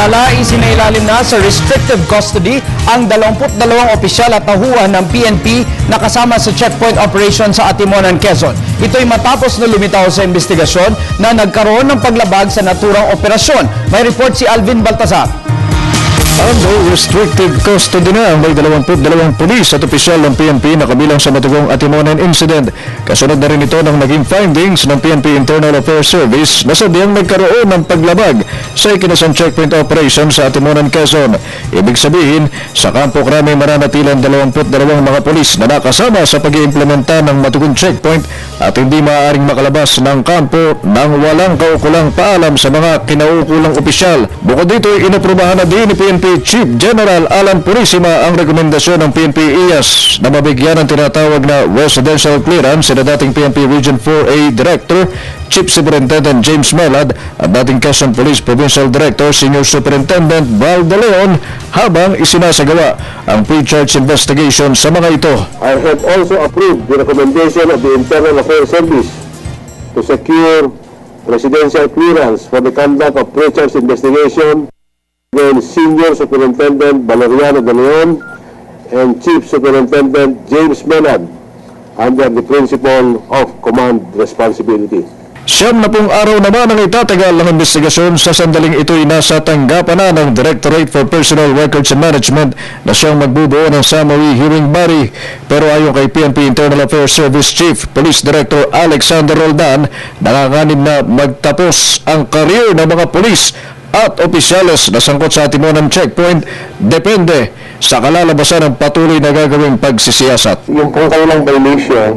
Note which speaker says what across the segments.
Speaker 1: Samantala, isinailalim na sa restrictive custody ang 22 opisyal at tauhan ng PNP na kasama sa checkpoint operation sa Atimonan, Quezon. Ito'y matapos na lumitaw sa investigasyon na nagkaroon ng paglabag sa naturang operasyon. May report si Alvin Baltazar.
Speaker 2: Under restricted custody na ang may 22 pulis at opisyal ng PNP na kabilang sa matugong Atimonan incident. Kasunod na rin ito ng naging findings ng PNP Internal Affairs Service na sadyang nagkaroon ng paglabag sa ikinasang checkpoint operation sa Atimonan, Quezon. Ibig sabihin, sa Kampo Crame mananatilang 22 mga pulis na nakasama sa pag-iimplementa ng matugong checkpoint at hindi maaaring makalabas ng kampo nang walang kaukulang paalam sa mga kinaukulang opisyal. Bukod dito, inaprubahan na din ni PNP Chief General Alan Purisima ang rekomendasyon ng PNP IAS na mabigyan ng tinatawag na residential clearance sa dating PNP Region 4A Director Chief Superintendent James Melad at dating Quezon Police Provincial Director Senior Superintendent Val De Leon habang isinasagawa ang pre-charge investigation sa mga ito.
Speaker 3: I have also approved the recommendation of the Internal Affairs Service to secure residential clearance for the conduct of pre-charge investigation against Senior Superintendent Valeriano De Leon and Chief Superintendent James Melad under the principle of command responsibility.
Speaker 2: 70 araw naman ang itatagal ng investigasyon sa sandaling ito'y nasa tanggapan na ng Directorate for Personal Records and Management na siyang magbubuo ng summary hearing body. Pero ayon kay PNP Internal Affairs Service Chief Police Director Alexander Roldan, nanganganib na magtapos ang career ng mga pulis at opisyales na sangkot sa Atimonan checkpoint depende sa kalalabasan ng patuloy na gagawing pagsisiyasat.
Speaker 3: Yung pong kailang violation,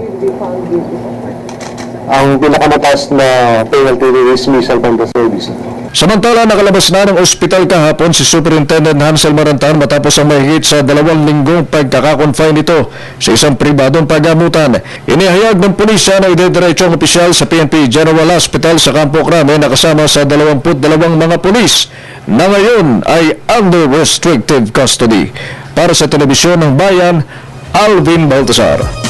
Speaker 3: ang pinakamataas na penalty is dismissal from the service.
Speaker 2: Samantala, nakalabas na ng ospital kahapon si Superintendent Hansel Marantan matapos ang mahigit sa 2 linggong pagkakakonfine nito sa isang pribadong paggamutan. Inihayag ng pulisya na idediretso ang opisyal sa PNP General Hospital sa Kampo Crame na kasama sa 22 mga pulis na ngayon ay under restrictive custody. Para sa Telebisyon ng Bayan, Alvin Baltazar.